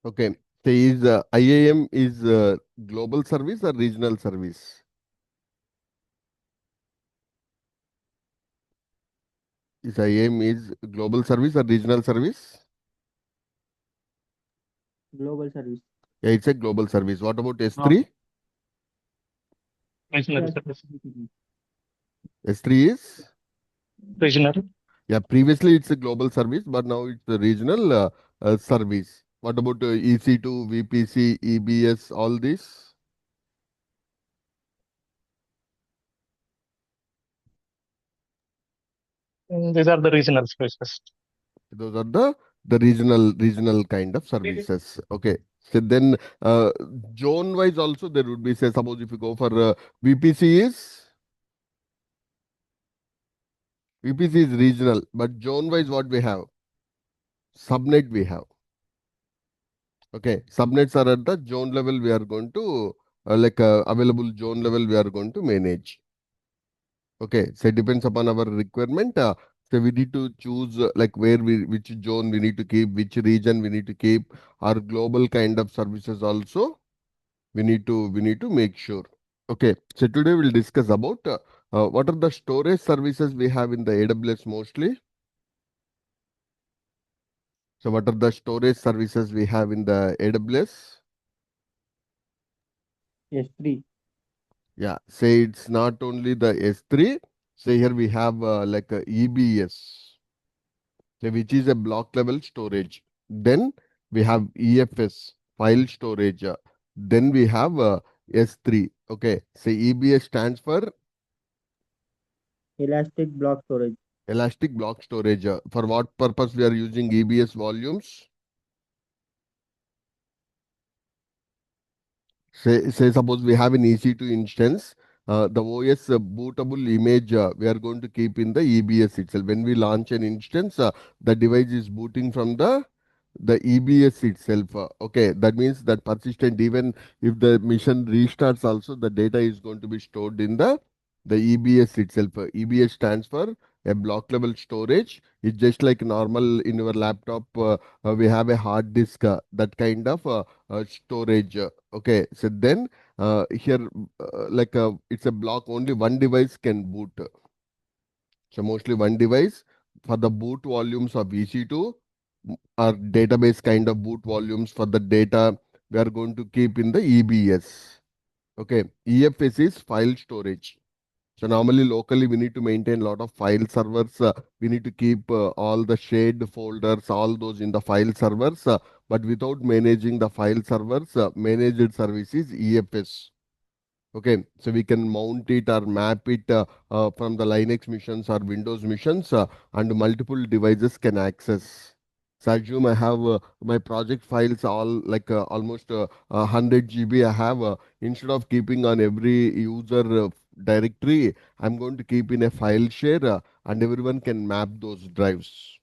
Okay. So is IAM is global service or regional service? Is IAM is global service or regional service? Global service. Yeah, it's a global service. What about No, S3? regional Yes. service. S3 is? Regional. Yeah, previously it's a global service, but now it's a regional service. What about EC2, VPC, EBS, all this? These are the regional spaces. Those are the regional kind of services. Okay. So then zone wise also there would be, say, suppose if you go for VPC is regional, but zone wise what we have? Subnet we have. Okay. Subnets are at the zone level we are going to available zone level we are going to manage. Okay, so it depends upon our requirement. So we need to choose like which zone we need to keep, which region we need to keep. Our global kind of services also we need to make sure. Okay, so today we'll discuss about what are the storage services we have in the AWS mostly. So what are the storage services we have in the AWS? S3. Yeah, say it's not only the S3. Say here we have EBS. So which is a block level storage. Then we have EFS, file storage. Then we have S3. Okay, so EBS stands for Elastic block storage. elastic block storage. For what purpose we are using EBS volumes? Say suppose we have an EC2 instance, the OS bootable image we are going to keep in the EBS itself. When we launch an instance, the device is booting from the EBS itself. Okay, that means that persistent, even if the mission restarts also, the data is going to be stored in the EBS itself. EBS stands for a block level storage. It's just like normal in your laptop, we have a hard disk, that kind of storage. Okay, so then here it's a block, only one device can boot. So mostly one device for the boot volumes of EC2 or database kind of boot volumes for the data we are going to keep in the EBS. Okay, EFS is file storage. So normally locally we need to maintain a lot of file servers. We need to keep all the shared folders, all those in the file servers. But without managing the file servers, managed services EFS. Okay, so we can mount it or map it from the Linux missions or Windows missions, and multiple devices can access. So assume I have my project files all almost 100 GB I have. Instead of keeping on every user directory, I'm going to keep in a file share, and everyone can map those drives.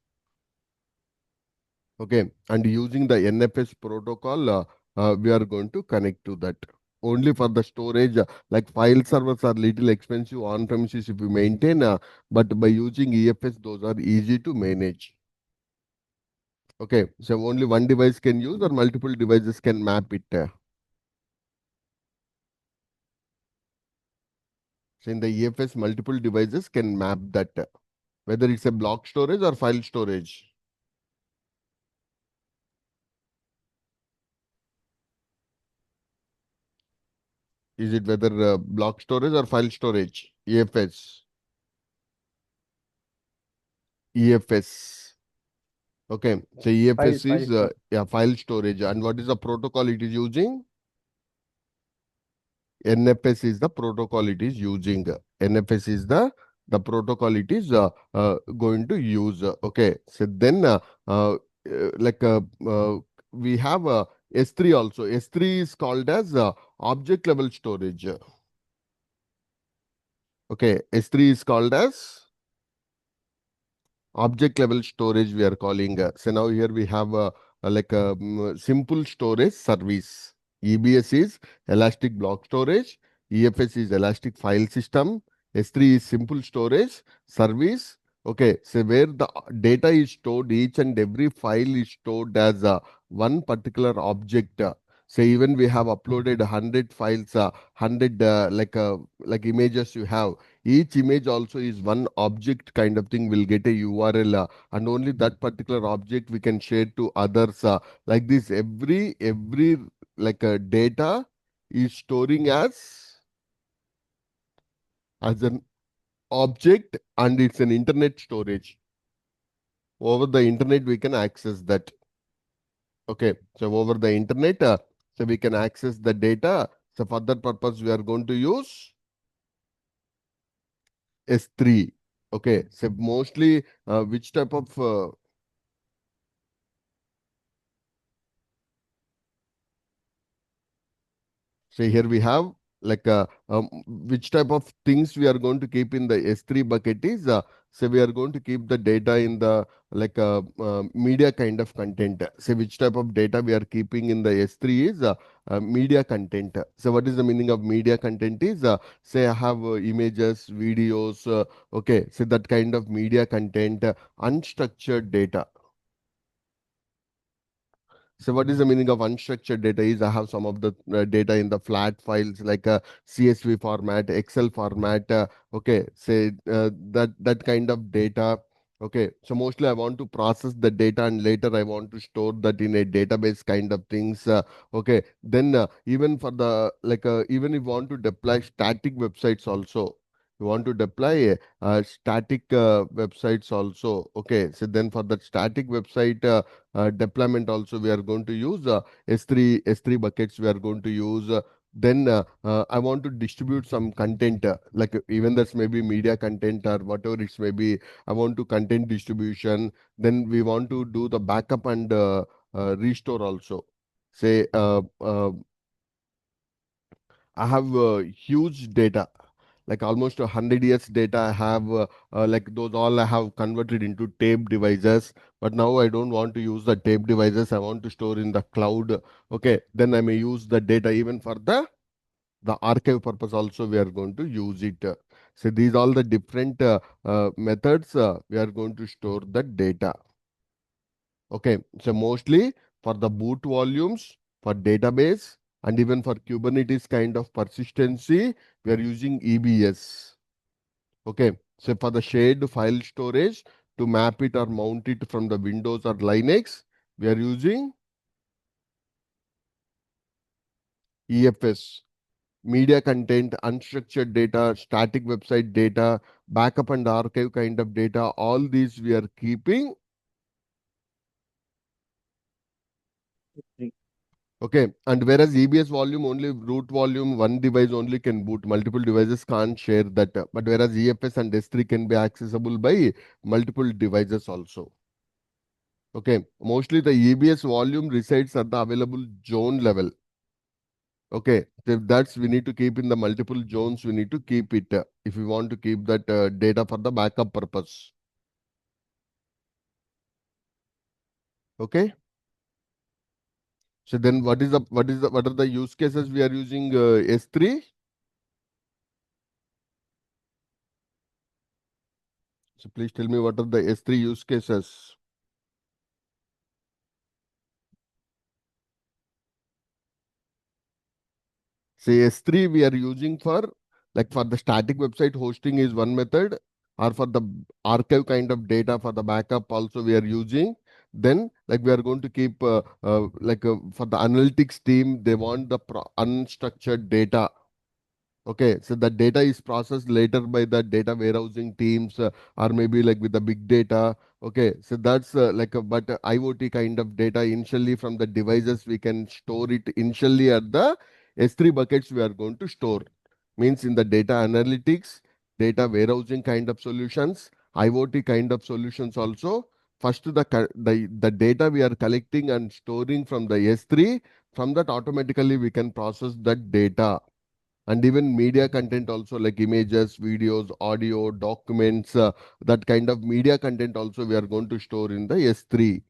Okay, and using the NFS protocol, we are going to connect to that. Only for the storage, like file servers are little expensive on premises if you maintain, but by using EFS, those are easy to manage. Okay, so only one device can use or multiple devices can map it. So in the EFS, multiple devices can map that, whether it's a block storage or file storage. Is it whether block storage or file storage? EFS. EFS. Okay, so File EFS file is storage. yeah, file storage. And what is the protocol it is using? NFS is the protocol it is using. NFS is the protocol it is going to use. Okay, so then uh, like we have S3 also. S3 is called as object level storage. Okay, S3 is called as object level storage we are calling. So now here we have a simple storage service. EBS is elastic block storage. EFS is elastic file system. S3 is simple storage service. Okay, so where the data is stored, each and every file is stored as one particular object. Say even we have uploaded 100 files, 100 like images you have. Each image also is one object kind of thing will get a URL, and only that particular object we can share to others. Like this, every data is storing as an object, and it's an internet storage. Over the internet we can access that. Okay, so over the internet, so we can access the data. So for that purpose we are going to use S3. Okay, so mostly which type of so here we have like which type of things we are going to keep in the S3 bucket is, so we are going to keep the data in the media kind of content. So which type of data we are keeping in the S3 is media content. So what is the meaning of media content is, say I have images, videos, okay, so that kind of media content, unstructured data. So what is the meaning of unstructured data is I have some of the data in the flat files like CSV format, Excel format, okay, say that kind of data. Okay, so mostly I want to process the data and later I want to store that in a database kind of things. Okay, then even for the even if you want to deploy static websites also, you want to deploy static websites also. Okay, so then for that static website deployment also we are going to use S3 buckets we are going to use. Then I want to distribute some content, even that's maybe media content or whatever it's maybe. I want to content distribution. Then we want to do the backup and restore also. Say I have huge data, like almost 100 years data I have, like those all I have converted into tape devices. But now I don't want to use the tape devices. I want to store in the cloud. Okay, then I may use the data even for the archive purpose also. We are going to use it. So these all the different methods we are going to store the data. Okay, so mostly for the boot volumes, for database, and even for Kubernetes kind of persistency, we are using EBS. Okay, so for the shared file storage, to map it or mount it from the Windows or Linux, we are using EFS. Media content, unstructured data, static website data, backup and archive kind of data, all these we are keeping. S3. Okay, and whereas EBS volume only root volume, one device only can boot, multiple devices can't share that. But whereas EFS and S3 can be accessible by multiple devices also. Okay, mostly the EBS volume resides at the available zone level. Okay, so that's we need to keep in the multiple zones. We need to keep it if we want to keep that data for the backup purpose. Okay, so then what are the use cases we are using S3? So please tell me what are the S3 use cases. Say S3 we are using for for the static website hosting is one method, or for the archive kind of data for the backup also we are using. Then we are going to keep for the analytics team, they want the unstructured data. Okay, so the data is processed later by the data warehousing teams, or maybe with the big data. Okay, so that's but IoT kind of data initially from the devices we can store it initially at the S3 buckets we are going to store. Means in the data analytics, data warehousing kind of solutions, IoT kind of solutions also. First, the data we are collecting and storing from the S3, from that automatically we can process that data. And even media content also, like images, videos, audio, documents, that kind of media content also we are going to store in the S3.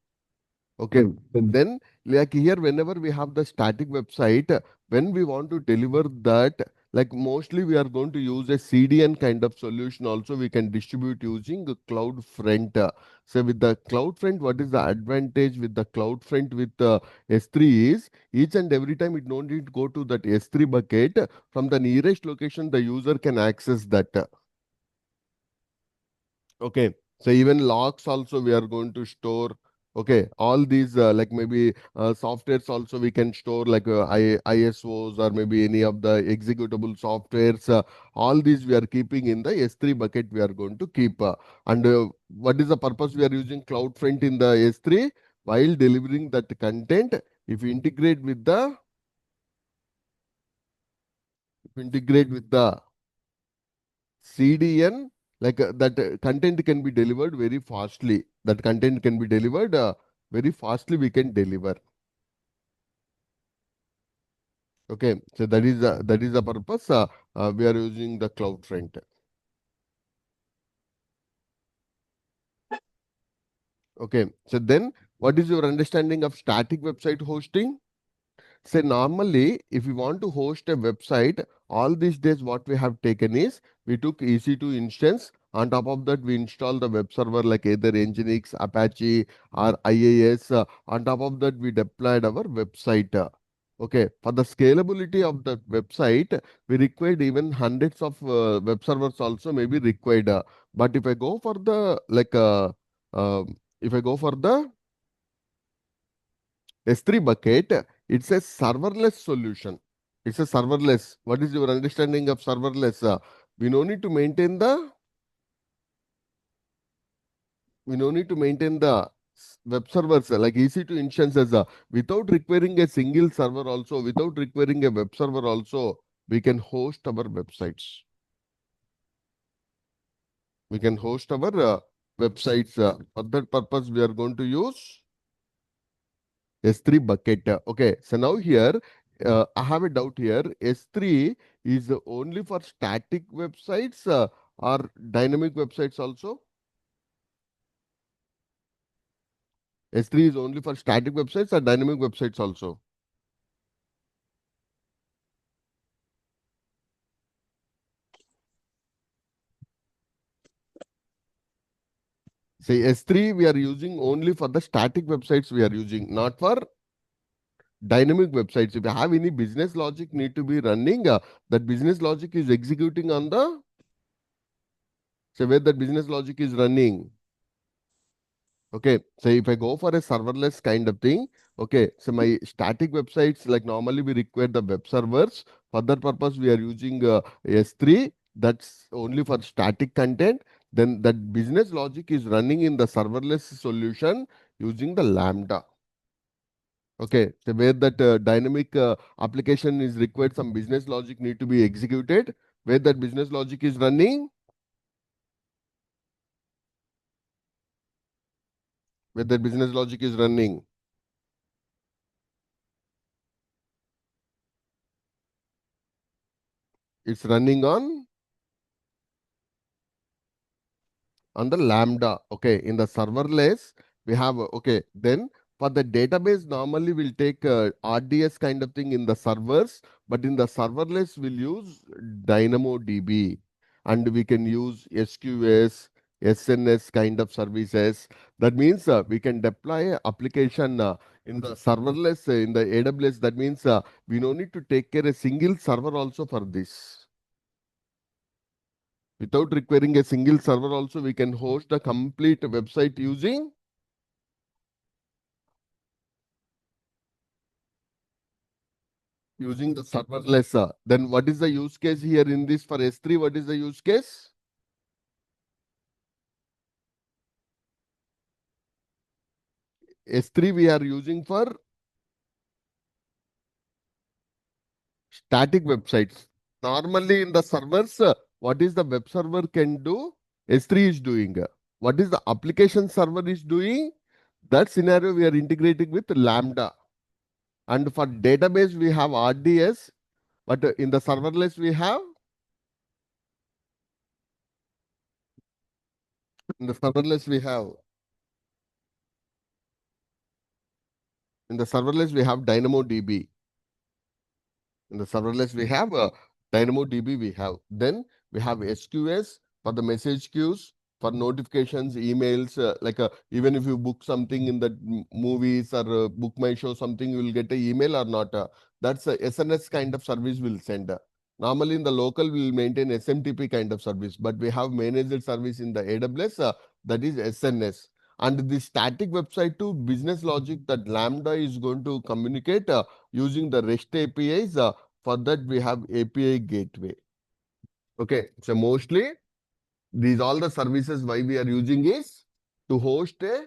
Okay, then here whenever we have the static website, when we want to deliver that, Like mostly we are going to use a CDN kind of solution also we can distribute using a CloudFront. So with the CloudFront, what is the advantage with the CloudFront with S3 is each and every time it no need to go to that S3 bucket. From the nearest location, the user can access that. Okay, so even logs also we are going to store. Okay, all these like maybe softwares also we can store like ISOs or maybe any of the executable softwares. All these we are keeping in the S3 bucket we are going to keep. And what is the purpose we are using CloudFront in the S3? While delivering that content, if you integrate with the if you integrate with the CDN, like that content can be delivered very fastly. That content can be delivered very fastly. We can deliver. Okay, so that is the purpose. We are using the CloudFront. Okay, so then what is your understanding of static website hosting? Say normally, if you want to host a website, all these days what we have taken is we took EC2 instance. On top of that, we install the web server like either Nginx, Apache, or IAS. On top of that, we deployed our website. Okay, for the scalability of the website, we required even hundreds of web servers also may be required. But if I go for the if I go for the S3 bucket, it's a serverless solution. It's a serverless. What is your understanding of serverless? We no need to maintain the we no need to maintain the web servers like EC2 instances without requiring a single server also, without requiring a web server also, we can host our websites. We can host our websites. For that purpose, we are going to use S3 bucket. Okay, so now here I have a doubt here. S3 is only for static websites or dynamic websites also? S3 is only for static websites or dynamic websites also? Say S3 we are using only for the static websites we are using, not for dynamic websites. If you have any business logic need to be running, that business logic is executing on the, say where that business logic is running. Okay, so if I go for a serverless kind of thing, okay, so my static websites, like normally we require the web servers. For that purpose, we are using S3. That's only for static content. Then that business logic is running in the serverless solution using the Lambda. Okay, so where that dynamic application is required, some business logic need to be executed. Where that business logic is running, where that business logic is running, it's running on the Lambda. Okay, in the serverless, we have, okay, then for the database, normally we'll take RDS kind of thing in the servers, but in the serverless, we'll use DynamoDB and we can use SQS, SNS kind of services. That means we can deploy a application in the serverless, in the AWS. That means we don't need to take care a single server also for this. Without requiring a single server also, we can host a complete website using the serverless. Then what is the use case here in this for S3? What is the use case? S3 we are using for static websites. Normally in the servers, what is the web server can do? S3 is doing. What is the application server is doing? That scenario we are integrating with Lambda. And for database, we have RDS, but in the serverless, we have in the serverless we have in the serverless we have DynamoDB. In the serverless we have DynamoDB we have. Then we have SQS for the message queues, for notifications, emails. Even if you book something in the movies or book my show something, you will get an email or not. That's a SNS kind of service we'll send. Normally in the local we will maintain SMTP kind of service, but we have managed service in the AWS, that is SNS. And the static website to business logic that Lambda is going to communicate using the REST APIs. For that, we have API gateway. Okay, so mostly these all the services why we are using is to host a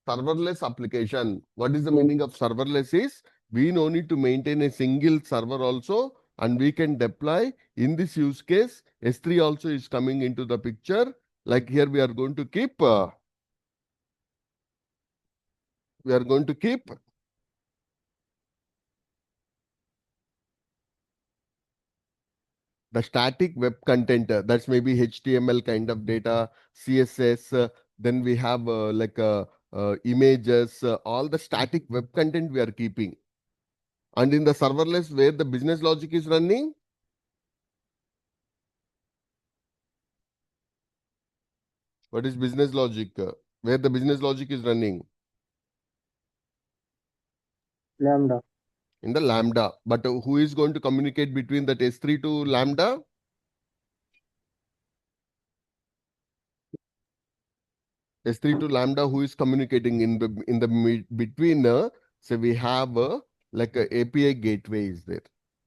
serverless application. What is the meaning of serverless is we no need to maintain a single server also, and we can deploy in this use case. S3 also is coming into the picture. Like here we are going to keep we are going to keep the static web content, that's maybe HTML kind of data, CSS, then we have images, all the static web content we are keeping. And in the serverless where the business logic is running, what is business logic? Where the business logic is running? Lambda. In the Lambda. But who is going to communicate between that S3 to Lambda? S3 to Lambda, who is communicating in the between? So we have like a API gateway is there.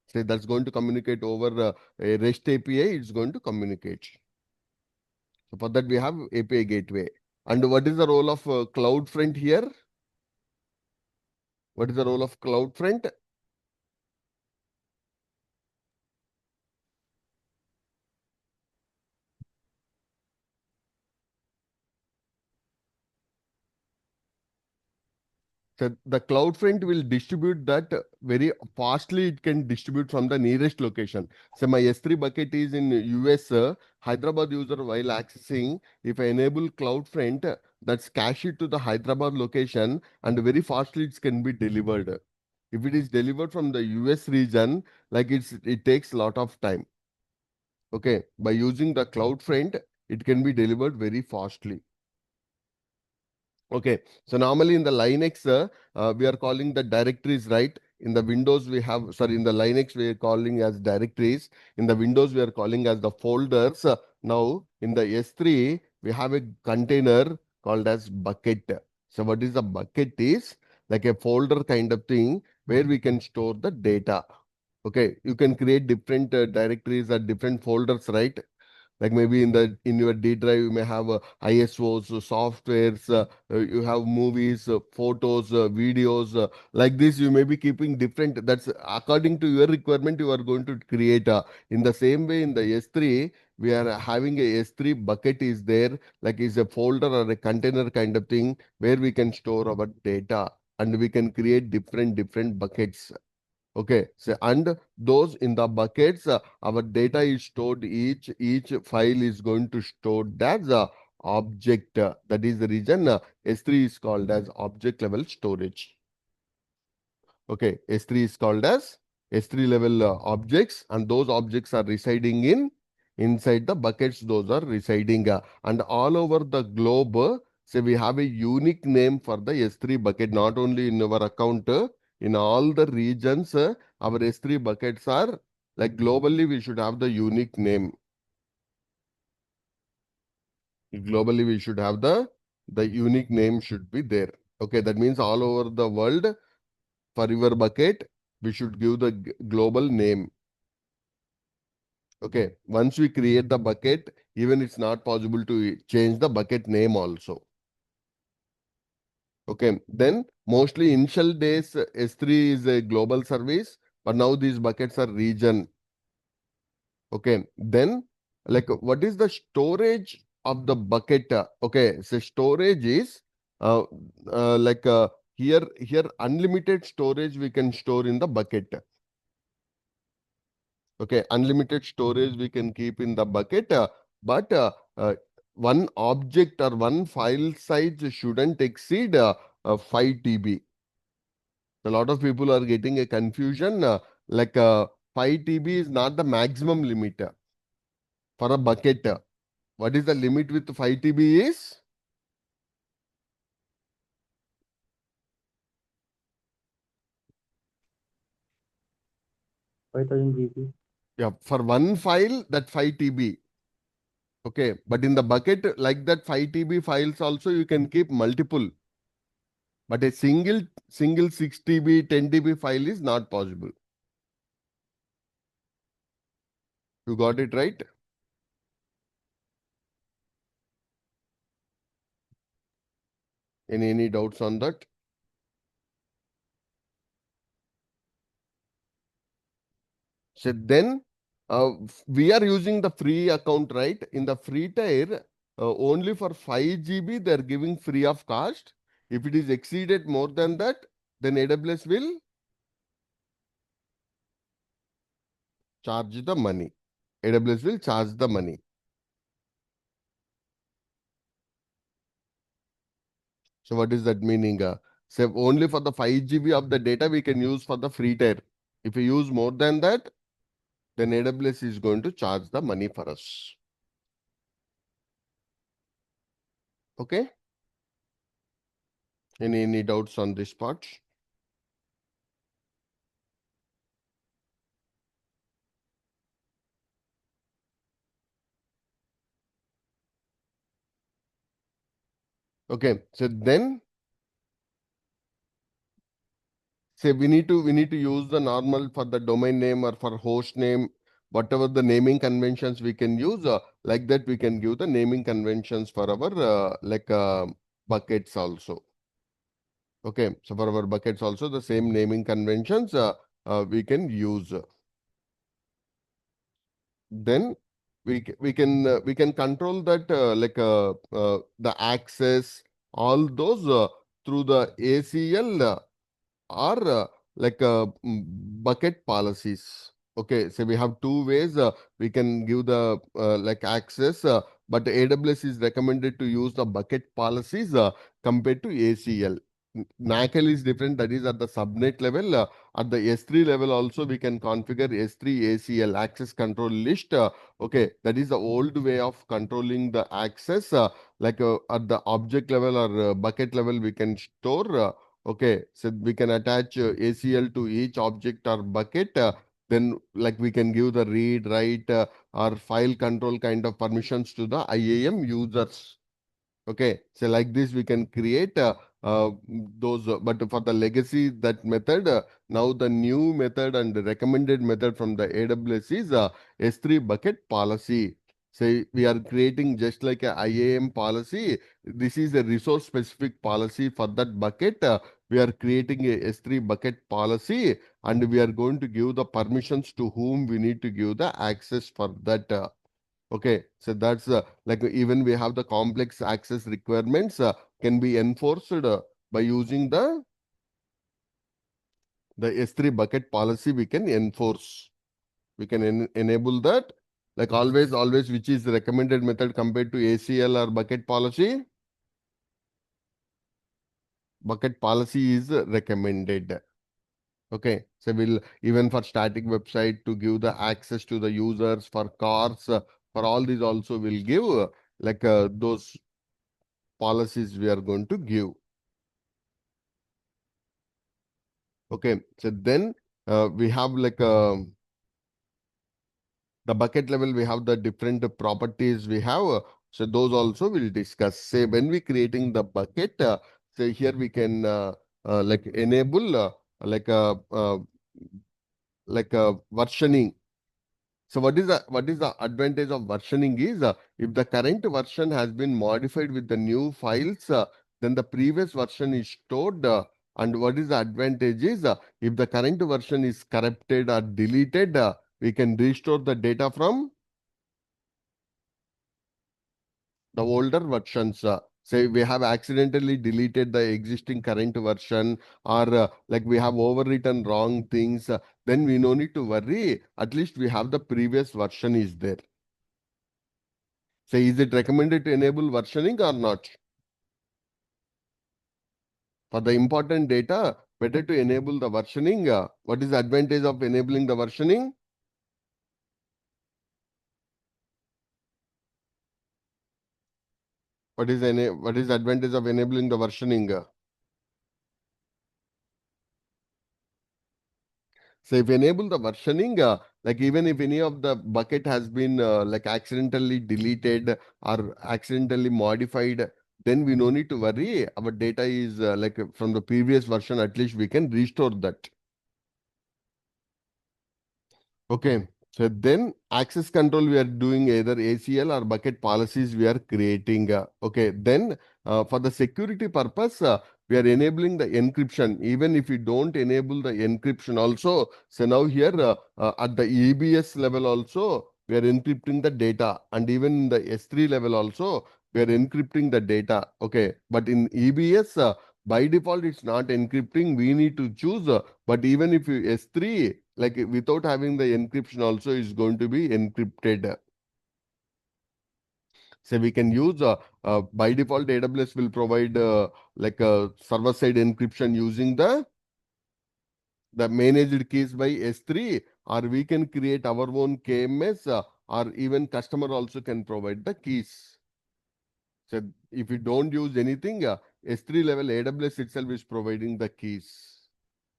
So that's going to communicate over a REST API. It's going to communicate. So for that we have API gateway. And what is the role of CloudFront here? What is the role of CloudFront? So the CloudFront will distribute that very fastly. It can distribute from the nearest location. So my S3 bucket is in US, Hyderabad user while accessing. If I enable CloudFront, that's cache it to the Hyderabad location and very fastly it can be delivered. If it is delivered from the US region, like it takes a lot of time. Okay, by using the CloudFront, it can be delivered very fastly. Okay, so normally in the Linux, we are calling the directories, right? In the Windows, we have, sorry, in the Linux, we are calling as directories. In the Windows, we are calling as the folders. Now, in the S3, we have a container called as bucket. So, what is the bucket is like a folder kind of thing where we can store the data. Okay, you can create different directories or different folders, right? Like maybe in your D drive you may have ISOs, softwares, you have movies, photos, videos, like this you may be keeping different. That's according to your requirement you are going to create. In the same way in the S3 we are having a S3 bucket is there, like is a folder or a container kind of thing where we can store our data, and we can create different buckets. Okay, so and those in the buckets, our data is stored. Each file is going to stored as a object. That is the reason S3 is called as object level storage. Okay, S3 is called as S3 level objects, and those objects are residing inside the buckets. Those are residing and all over the globe. So we have a unique name for the S3 bucket, not only in our account, in all the regions, our S3 buckets are like globally. We should have the unique name. Globally, we should have the unique name should be there. Okay, that means all over the world for your bucket, we should give the global name. Okay, once we create the bucket, even it's not possible to change the bucket name also. Okay, then mostly initial days S3 is a global service, but now these buckets are region. Okay, then like what is the storage of the bucket? Okay, so storage is uh, like here unlimited storage we can store in the bucket. Okay, unlimited storage we can keep in the bucket, but one object or one file size shouldn't exceed 5 TB. A lot of people are getting a confusion. Like 5 TB is not the maximum limit for a bucket. What is the limit with 5 TB is? 5000 GB. Yeah, for one file, that 5 TB. Okay, but in the bucket, like that 5 TB files also, you can keep multiple. But a single 6 TB, 10 TB file is not possible. You got it right? Any doubts on that? So then we are using the free account, right? In the free tier, only for 5 GB they are giving free of cost. If it is exceeded more than that, then AWS will charge the money. AWS will charge the money. So what is that meaning? So only for the 5 GB of the data we can use for the free tier. If we use more than that, then AWS is going to charge the money for us. Okay? Any doubts on this part? Okay, so then say we need to use the normal for the domain name or for host name, whatever the naming conventions we can use. Like that, we can give the naming conventions for our buckets also. Okay, so for our buckets also the same naming conventions we can use. Then we can control that the access, all those through the ACL or bucket policies. Okay, so we have two ways we can give the access, but AWS is recommended to use the bucket policies compared to ACL. NACL is different, that is at the subnet level. At the S3 level also we can configure S3 ACL, access control list. Okay, that is the old way of controlling the access. At the object level or bucket level we can store. Okay, so we can attach ACL to each object or bucket. Then we can give the read, write or file control kind of permissions to the IAM users. Okay, so like this we can create those, but for the legacy that method, now the new method and the recommended method from the AWS is S3 bucket policy. So we are creating just like a IAM policy. This is a resource specific policy for that bucket. We are creating a S3 bucket policy and we are going to give the permissions to whom we need to give the access for that. Okay, so that's even we have the complex access requirements can be enforced by using the S3 bucket policy. We can enforce. We can enable that. Like always, which is the recommended method compared to ACL or bucket policy? Bucket policy is recommended. Okay, so we'll even for static website to give the access to the users for cars, for all these also will give those policies we are going to give. Okay, so then we have the bucket level, we have the different properties we have. So those also we'll discuss. Say when we creating the bucket, say here we can enable like a versioning. So what is the advantage of versioning is if the current version has been modified with the new files, then the previous version is stored. And what is the advantage is if the current version is corrupted or deleted, we can restore the data from the older versions. Say we have accidentally deleted the existing current version or we have overwritten wrong things, then we no need to worry. At least we have the previous version is there. Say, is it recommended to enable versioning or not? For the important data, better to enable the versioning. What is the advantage of enabling the versioning? what is the advantage of enabling the versioning? So if you enable the versioning, like even if any of the bucket has been like accidentally deleted or accidentally modified, then we no need to worry. Our data is like from the previous version, at least we can restore that. Okay. So then access control, we are doing either ACL or bucket policies we are creating. Okay. Then for the security purpose, we are enabling the encryption. Even if you don't enable the encryption also, so now here at the EBS level also, we are encrypting the data. And even in the S3 level also, we are encrypting the data. Okay. But in EBS, by default, it's not encrypting. We need to choose. But even if you S3, like without having the encryption also is going to be encrypted. So we can use by default AWS will provide like a server side encryption using the managed keys by S3, or we can create our own KMS, or even customer also can provide the keys. So if you don't use anything, S3 level AWS itself is providing the keys.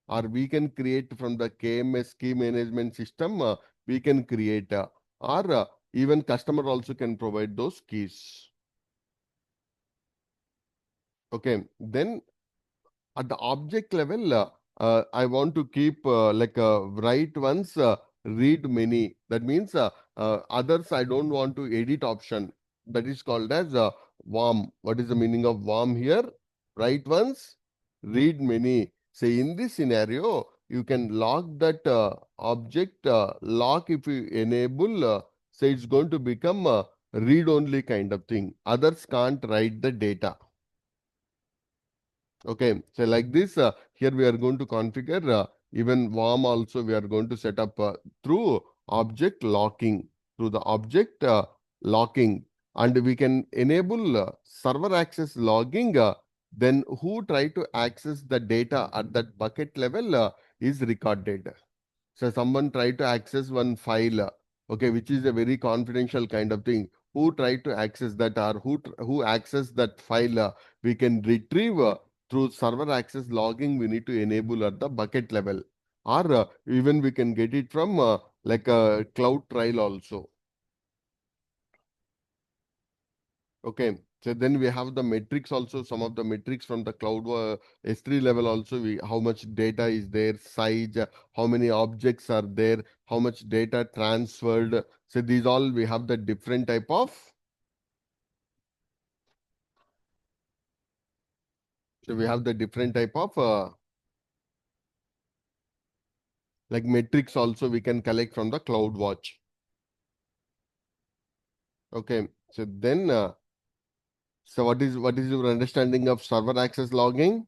Or we can create from the KMS key management system, we can create, or even customer also can provide those keys. Okay, then at the object level, I want to keep like write once, read many. That means others I don't want to edit option. That is called as warm. What is the meaning of warm here? Write once, read many. Say in this scenario, you can lock that object lock if you enable. Say it's going to become a read only kind of thing. Others can't write the data. Okay, so like this, here we are going to configure even warm also we are going to set up through object locking, through the object locking, and we can enable server access logging. Then who try to access the data at that bucket level is recorded. So someone tried to access one file, okay, which is a very confidential kind of thing. Who tried to access that, or who accessed that file, we can retrieve through server access logging. We need to enable at the bucket level, or even we can get it from like a cloud trial also. Okay. So then we have the metrics also, some of the metrics from the cloud S3 level also, how much data is there, size, how many objects are there, how much data transferred. So these all we have the different type of, so we have the different type of like metrics also we can collect from the cloud watch. Okay. So then, so what is your understanding of server access logging?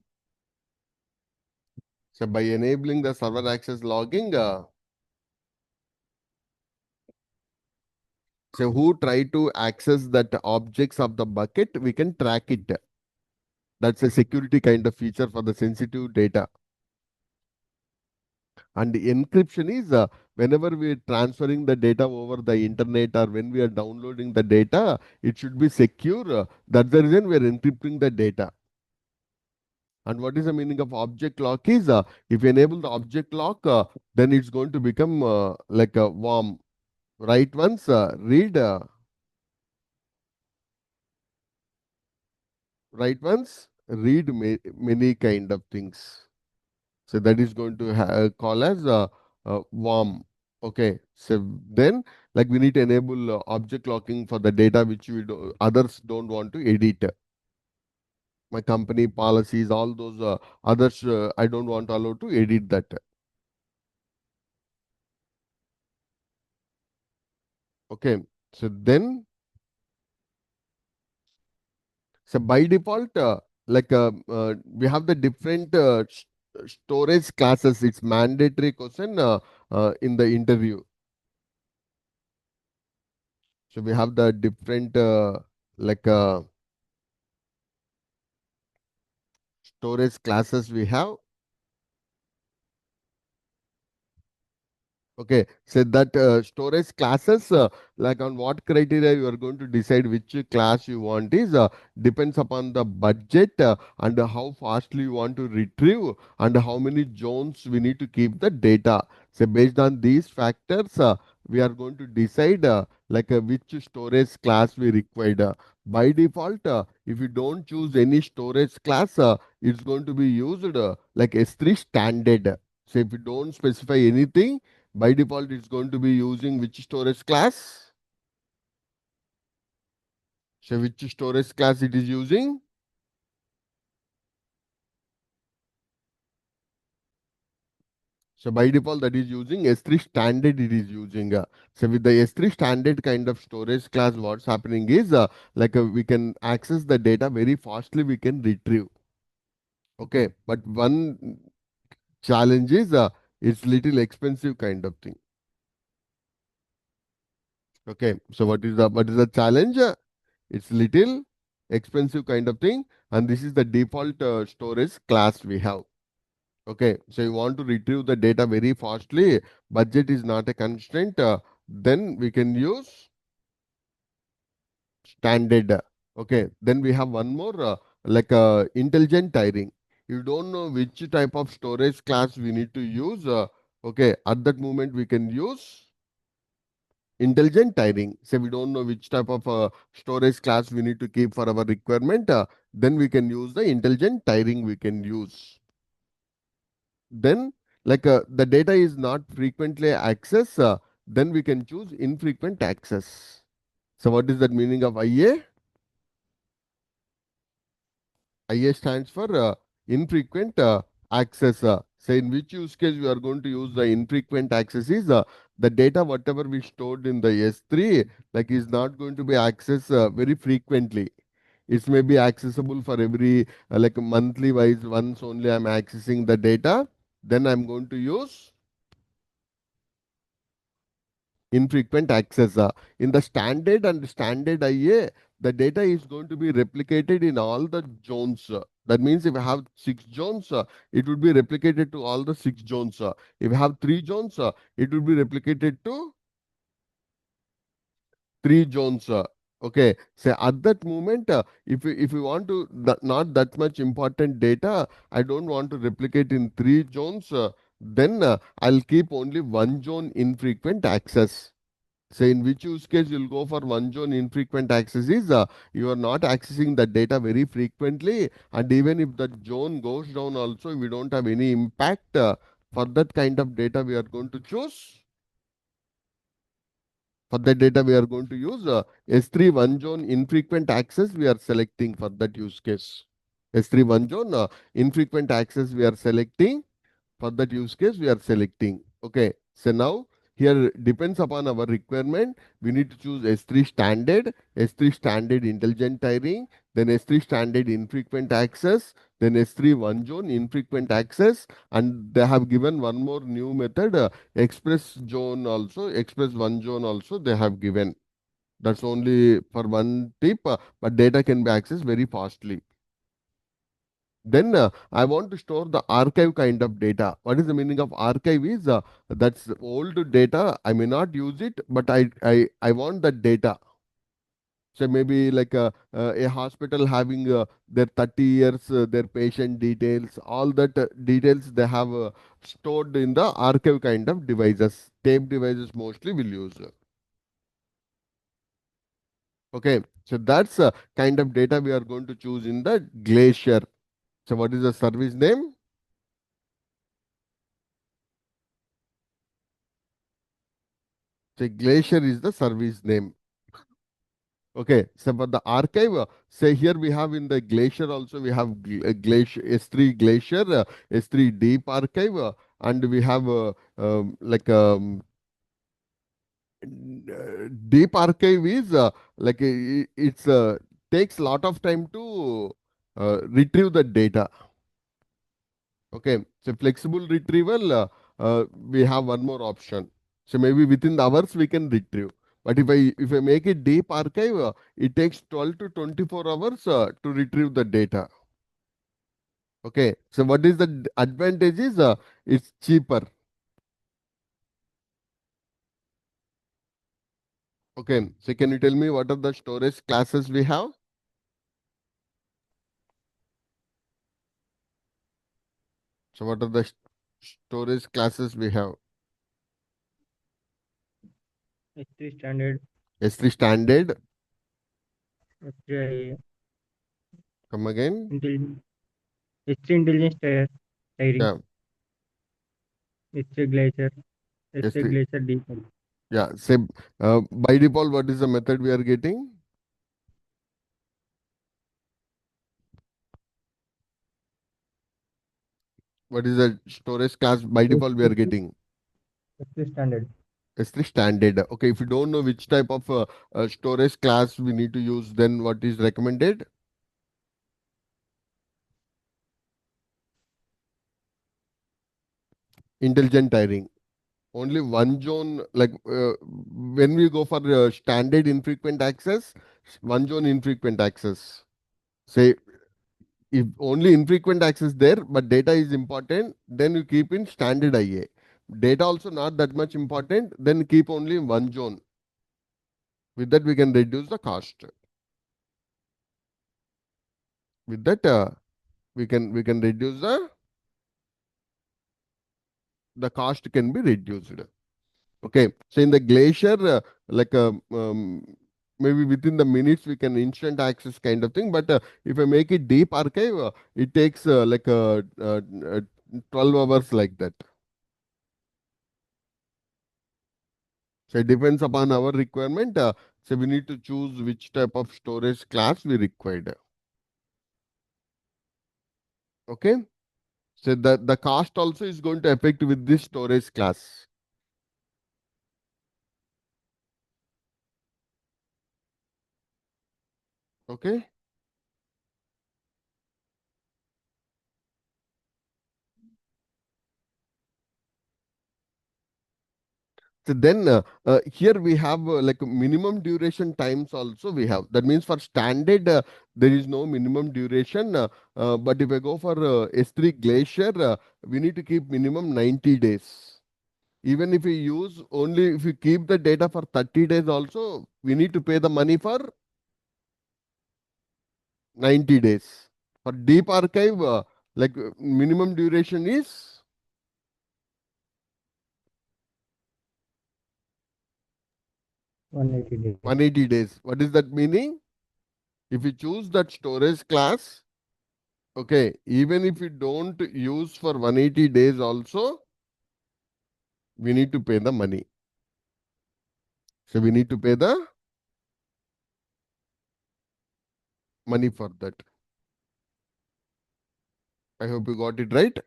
So by enabling the server access logging, so who try to access that objects of the bucket, we can track it. That's a security kind of feature for the sensitive data. And the encryption is whenever we are transferring the data over the internet or when we are downloading the data, it should be secure. That's the reason we are encrypting the data. And what is the meaning of object lock is if you enable the object lock, then it's going to become like a warm. Write once, read, write once, read many kind of things. So that is going to call as warm. Okay. So then, like we need to enable object locking for the data which others don't want to edit. My company policies, all those others, I don't want to allow to edit that. Okay. So then, so by default, we have the different storage classes. It's mandatory question in the interview. So we have the different like storage classes we have. Okay, so that storage classes, like on what criteria you are going to decide which class you want is depends upon the budget and how fastly you want to retrieve and how many zones we need to keep the data. So based on these factors, we are going to decide which storage class we require. By default, if you don't choose any storage class, it's going to be used like S3 standard. So if you don't specify anything, by default, it's going to be using which storage class? So which storage class it is using? So by default, that is using S3 standard. It is using. So with the S3 standard kind of storage class, what's happening is we can access the data very fastly. We can retrieve. Okay, but one challenge is it's little expensive kind of thing. Okay, so what is the challenge? It's little expensive kind of thing, and this is the default storage class we have. Okay, so you want to retrieve the data very fastly, budget is not a constraint, then we can use standard. Okay, then we have one more intelligent tiering. You don't know which type of storage class we need to use. Okay, at that moment we can use intelligent tiering. So we don't know which type of storage class we need to keep for our requirement. Then we can use the intelligent tiering we can use. Then the data is not frequently accessed, then we can choose infrequent access. So what is that meaning of IA? IA stands for infrequent access. Say in which use case we are going to use the infrequent access is the data whatever we stored in the S3 is not going to be accessed very frequently. It may be accessible for every monthly wise once only I'm accessing the data. Then I'm going to use infrequent access. In the standard and standard IA, the data is going to be replicated in all the zones. That means if I have 6 zones, it would be replicated to all the 6 zones. If I have 3 zones, it would be replicated to 3 zones. Okay, so at that moment, if you want to not that much important data, I don't want to replicate in 3 zones. Then I'll keep only one zone infrequent access. So in which use case you'll go for one zone infrequent access is you are not accessing the data very frequently, and even if that zone goes down also, we don't have any impact. For that kind of data we are going to choose. For that data we are going to use S3 one zone infrequent access we are selecting for that use case. S3 one zone infrequent access we are selecting. For that use case we are selecting. Okay, so now here depends upon our requirement, we need to choose S3 standard, S3 standard intelligent tiering, then S3 standard infrequent access, then S3 one zone infrequent access, and they have given one more new method, express zone also, express one zone also they have given. That's only for one tip, but data can be accessed very fastly. Then I want to store the archive kind of data. What is the meaning of archive is that's old data. I may not use it, but I want that data. So maybe a hospital having their 30 years, their patient details, all that details they have stored in the archive kind of devices. Tape devices mostly will use. Okay, so that's kind of data we are going to choose in the Glacier. So what is the service name? So Glacier is the service name. Okay, so for the archive, say here we have in the Glacier also we have Glacier S3 Glacier, S3 Deep Archive, and we have Deep Archive is it's takes lot of time to retrieve the data. Okay, so flexible retrieval, we have one more option. So maybe within the hours we can retrieve. But if I make it deep archive, it takes 12 to 24 hours to retrieve the data. Okay, so what is the advantage is it's cheaper. Okay, so can you tell me what are the storage classes we have? So what are the storage classes we have? S3 standard, S3 standard, S3 come again. intelligence, S3 intelligence tiring, Yeah, S3 glacier, S3 S3. glacier default. Yeah, say by default, what is the method we are getting? What is the storage class by default we are getting? S3 standard. S3 standard. Okay, if you don't know which type of storage class we need to use, then what is recommended? Intelligent tiering. Only one zone, like when we go for standard infrequent access, one zone infrequent access. Say if only infrequent access there, but data is important, then you keep in standard IA. Data also not that much important, then keep only in one zone. With that, we can reduce the cost. With that, we can reduce the cost can be reduced. Okay, so in the glacier, like maybe within the minutes we can instant access kind of thing. But if I make it deep archive, it takes 12 hours like that. So it depends upon our requirement. So we need to choose which type of storage class we required. Okay, so the cost also is going to affect with this storage class. Okay. So then here we have like minimum duration times also we have. That means for standard there is no minimum duration. But if I go for S3 Glacier, we need to keep minimum 90 days. Even if we use only if you keep the data for 30 days also, we need to pay the money for 90 days. For deep archive, minimum duration is 180 days. 180 days. What is that meaning? If you choose that storage class, okay, even if you don't use for 180 days also, we need to pay the money. So we need to pay the money for that. I hope you got it right.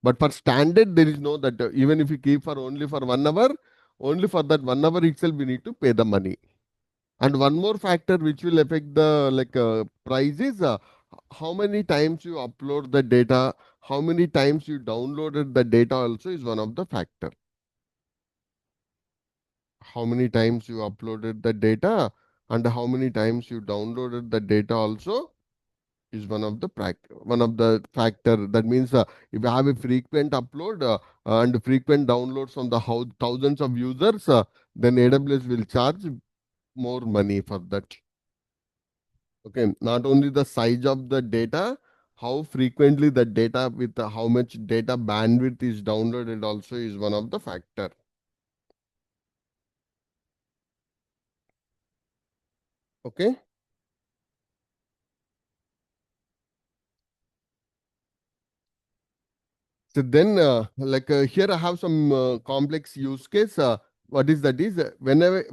But for standard, there is no that even if you keep for only for 1 hour, only for that 1 hour itself we need to pay the money. And one more factor which will affect the price is how many times you upload the data, how many times you downloaded the data also is one of the factor. How many times you uploaded the data and how many times you downloaded the data also is one of the factor. That means if you have a frequent upload and frequent downloads from the thousands of users, then AWS will charge more money for that. Okay, not only the size of the data, how frequently the data with how much data bandwidth is downloaded also is one of the factor. Okay. So then, here I have some complex use case. What is that? Is when I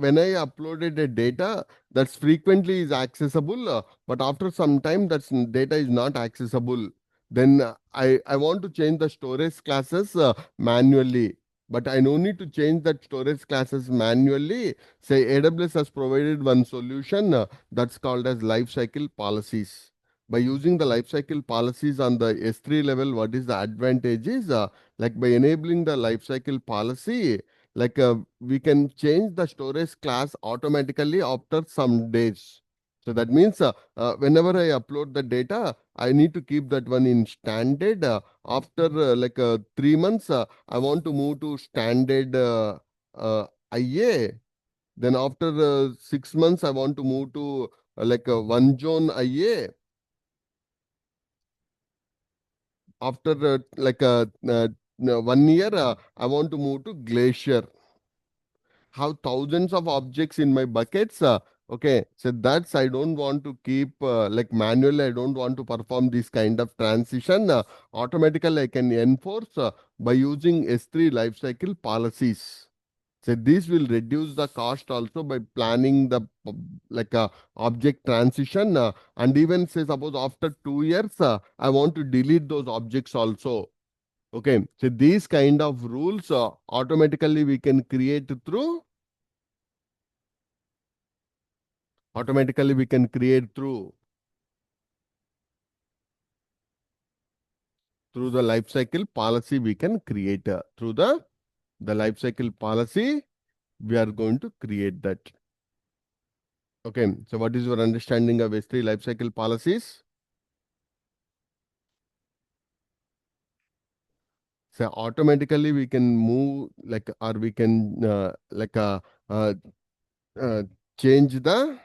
uploaded a data that's frequently is accessible, but after some time data is not accessible. Then I want to change the storage classes manually. But I no need to change that storage classes manually. Say AWS has provided one solution that's called as lifecycle policies. By using the lifecycle policies on the S3 level, what is the advantage is like by enabling the lifecycle policy, we can change the storage class automatically after some days. So that means whenever I upload the data, I need to keep that one in standard. After 3 months, I want to move to standard IA. Then after 6 months, I want to move to like a one zone IA. After like a 1 year, I want to move to Glacier. Have thousands of objects in my buckets. Okay, so that's I don't want to keep like manually. I don't want to perform this kind of transition. Automatically, I can enforce by using S3 lifecycle policies. So this will reduce the cost also by planning the like object transition, and even say suppose after 2 years, I want to delete those objects also. Okay, so these kind of rules automatically we can create through the lifecycle policy. We can create through the lifecycle policy. We are going to create that. Okay, so what is your understanding of S3 lifecycle policies? So automatically we can move like, or we can uh, uh, change the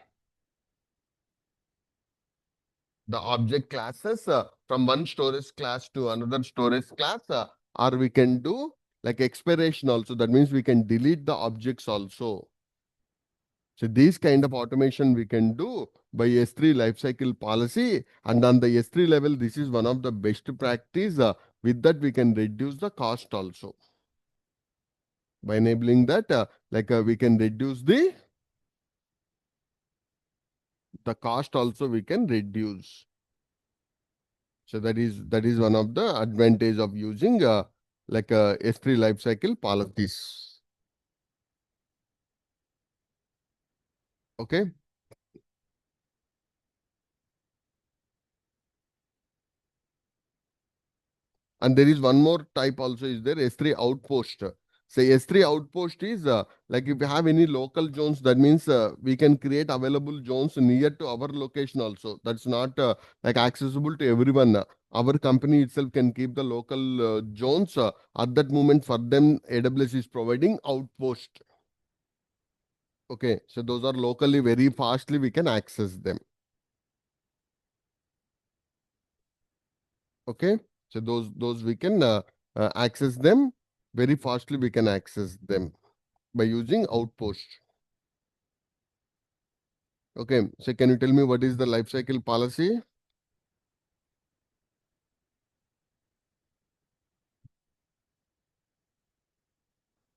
object classes from one storage class to another storage class, or we can do like expiration also. That means we can delete the objects also. So these kind of automation we can do by S3 lifecycle policy, and on the S3 level, this is one of the best practice. With that, we can reduce the cost also. By enabling that, we can reduce the cost also. We can reduce. So that is one of the advantage of using S3 lifecycle policies. Okay. And there is one more type also is there, S3 outpost. Say S3 outpost is like if you have any local zones, that means we can create available zones near to our location also. That's not like accessible to everyone. Our company itself can keep the local zones. At that moment for them, AWS is providing outpost. Okay, so those are locally very fastly we can access them. Okay, so those we can access them very fastly. We can access them by using outpost. Okay, so can you tell me what is the lifecycle policy?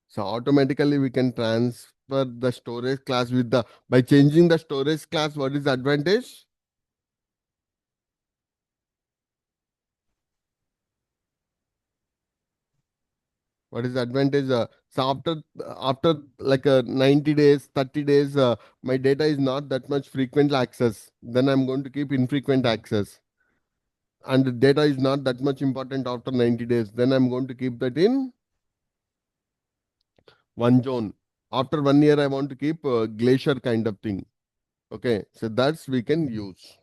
So automatically we can transfer the storage class with the by changing the storage class. What is the advantage? What is the advantage? So after like 90 days, 30 days, my data is not that much frequent access. Then I'm going to keep infrequent access. And the data is not that much important after 90 days. Then I'm going to keep that in one zone. After 1 year, I want to keep glacier kind of thing. Okay, so that's we can use.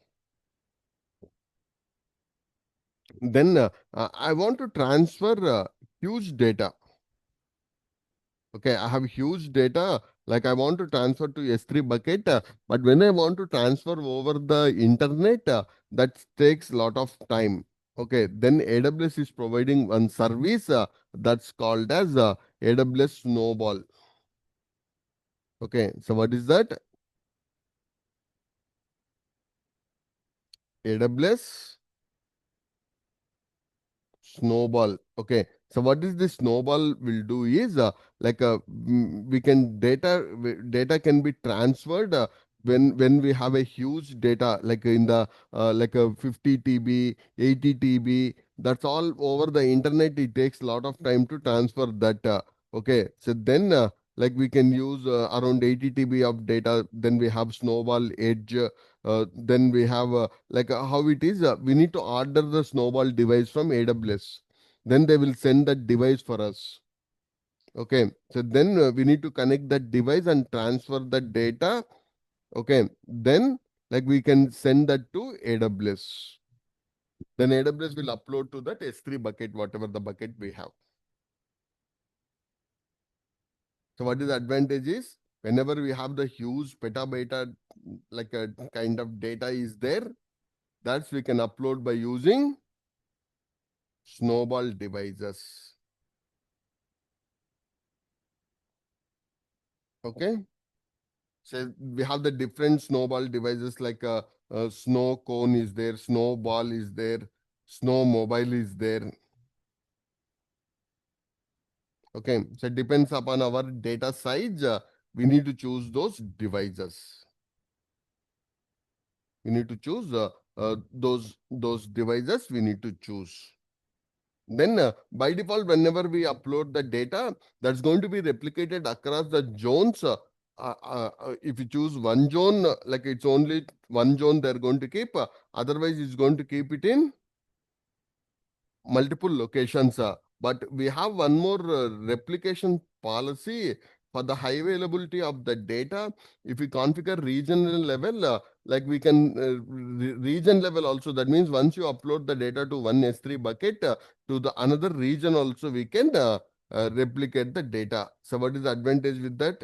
Then I want to transfer huge data. Okay, I have huge data, like I want to transfer to S3 bucket, but when I want to transfer over the internet, that takes a lot of time. Okay, then AWS is providing one service that's called as AWS Snowball. Okay, so what is that? AWS Snowball. Okay, so what is this snowball will do is we can data can be transferred when we have a huge data like in the like a 50 TB, 80 TB. That's all over the internet. It takes a lot of time to transfer that. Okay, so then we can use around 80 TB of data. Then we have snowball edge. Then we have how it is. We need to order the snowball device from AWS. Then they will send that device for us. Okay. So then we need to connect that device and transfer the data. Okay. Then we can send that to AWS. Then AWS will upload to that S3 bucket, whatever the bucket we have. So what is the advantage is? Whenever we have the huge petabyte like a kind of data is there, that's we can upload by using snowball devices. Okay. So we have the different snowball devices like a snow cone is there, snowball is there, snow mobile is there. Okay, so it depends upon our data size. We need to choose those devices. We need to choose those devices. We need to choose. Then by default, whenever we upload the data, that's going to be replicated across the zones. If you choose one zone, like it's only one zone they're going to keep. Otherwise, it's going to keep it in multiple locations. But we have one more replication policy for the high availability of the data. If we configure regional level, like we can region level also. That means once you upload the data to one S3 bucket, to the another region also we can replicate the data. So what is the advantage with that?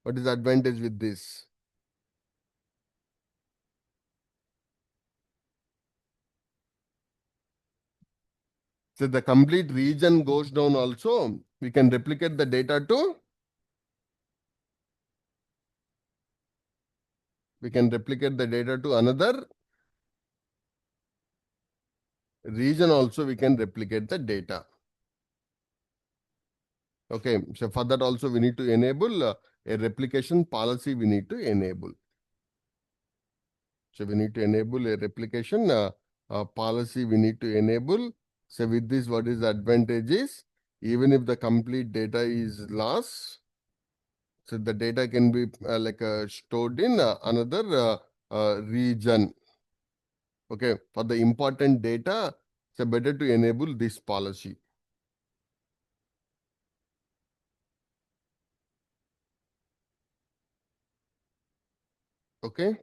What is the advantage with this? So the complete region goes down also. We can replicate the data to, we can replicate the data to another region also we can replicate the data. Okay, so for that also we need to enable a replication policy we need to enable. So we need to enable a replication policy we need to enable. So with this, what is the advantage is, even if the complete data is lost, so the data can be stored in another region. Okay, for the important data, so better to enable this policy. Okay.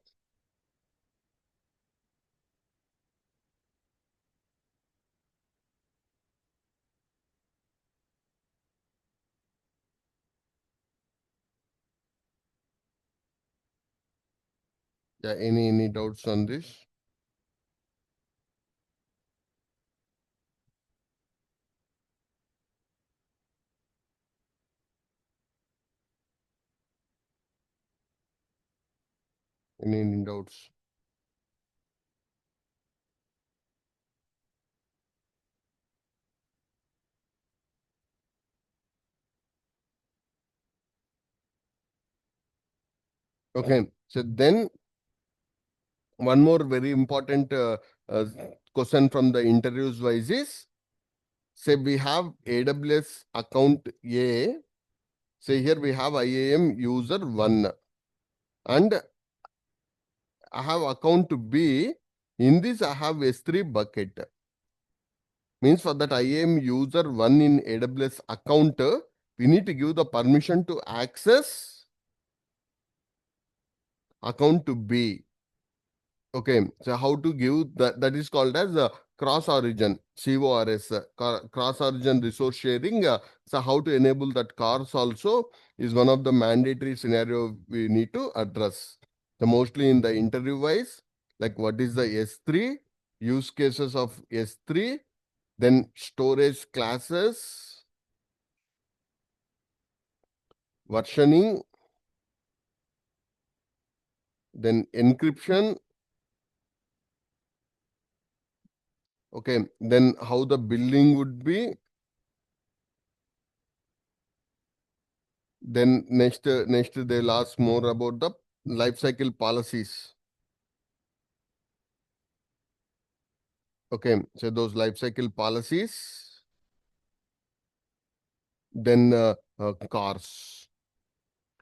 Yeah, any doubts on this? Any doubts? Okay, so then one more very important uh, question from the interviews wise is, say we have AWS account A, say here we have IAM user 1 and I have account B, in this I have S3 bucket. Means for that IAM user 1 in AWS account, we need to give the permission to access account to B. Okay, so how to give that? That is called as cross origin, CORS, cross origin resource sharing. So how to enable that CORS also is one of the mandatory scenario we need to address. So mostly in the interview wise, like what is the S3, use cases of S3, then storage classes, versioning, then encryption. Okay, then how the building would be. Then next they'll ask more about the life cycle policies. Okay, so those life cycle policies, then cars,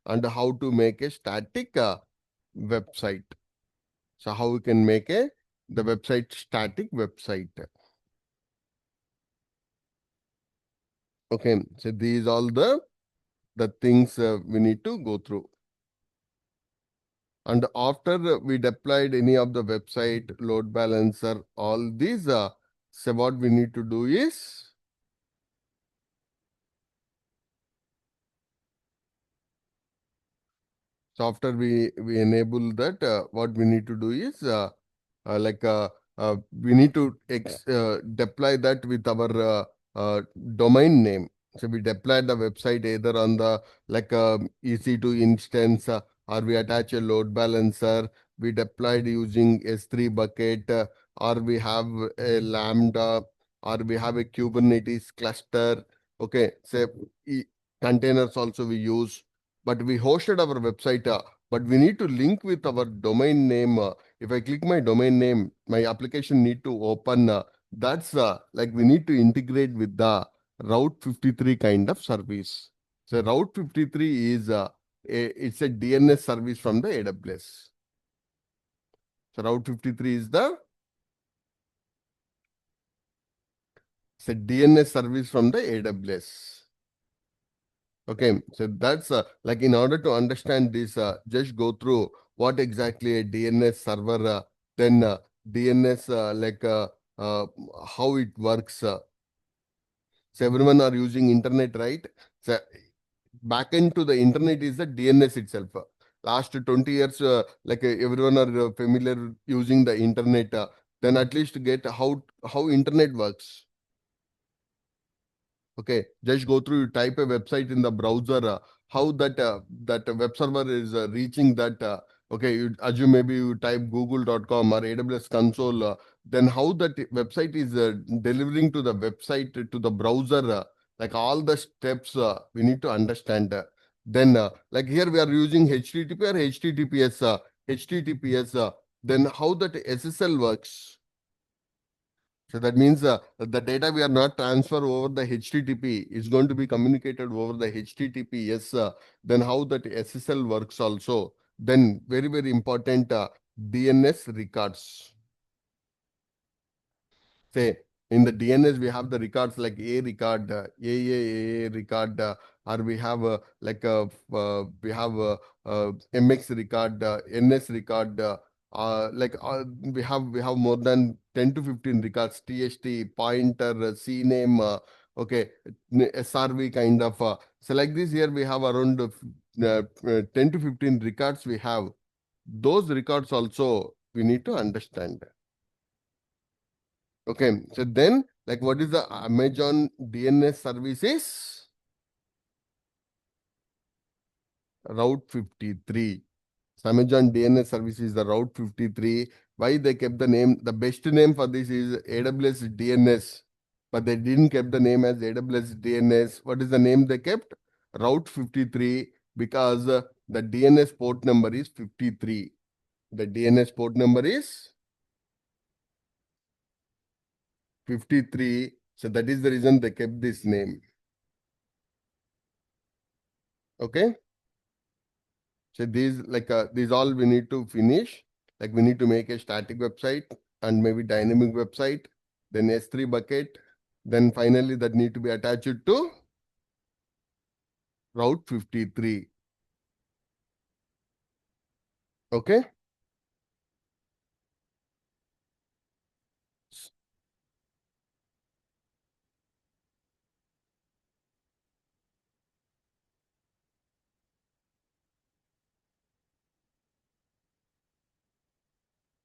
and how to make a static website. So how we can make the website static website. Okay, so these all the things we need to go through. And after we deployed any of the website, load balancer, all these, so what we need to do is So after we enable that, what we need to do is like we need to deploy that with our domain name. So we deploy the website either on the like EC2 instance, or we attach a load balancer. We deployed using S3 bucket, or we have a Lambda, or we have a Kubernetes cluster. Okay, so e- containers also we use, but we hosted our website. But we need to link with our domain name. If I click my domain name, my application need to open. That's like we need to integrate with the Route 53 kind of service. So Route 53 is it's a DNS service from the AWS. So Route 53 is the it's a DNS service from the AWS. Okay, so that's like in order to understand this, just go through what exactly a DNS server, then DNS uh, how it works. So everyone are using internet, right? So backend to the internet is the DNS itself. Last 20 years, everyone are familiar using the internet. Then at least get how internet works. Okay, just go through, you type a website in the browser, how that web server is reaching that. Okay, you assume maybe you type google.com or AWS console, then how that website is delivering to the website to the browser, like all the steps we need to understand. Then like here we are using HTTP or HTTPS, HTTPS. Then how that SSL works. So that means the data we are not transfer over the HTTP is going to be communicated over the HTTPS. Then how that SSL works also. Then very, very important DNS records. Say in the DNS we have the records like A record, AAA record, or we have MX record, NS record. We have more than 10 to 15 records, TST, pointer, CNAME, okay, SRV kind of. So like this here we have around 10 to 15 records we have. Those records also we need to understand. Okay, so then, like, what is the Amazon DNS services? Route 53. So Amazon DNS service is the Route 53. Why they kept the name? The best name for this is AWS DNS, but they didn't keep the name as AWS DNS. What is the name they kept? Route 53, because the DNS port number is 53. The DNS port number is 53. So that is the reason they kept this name. Okay. So these all we need to finish. Like we need to make a static website and maybe dynamic website, then S3 bucket, then finally that need to be attached to Route 53. Okay.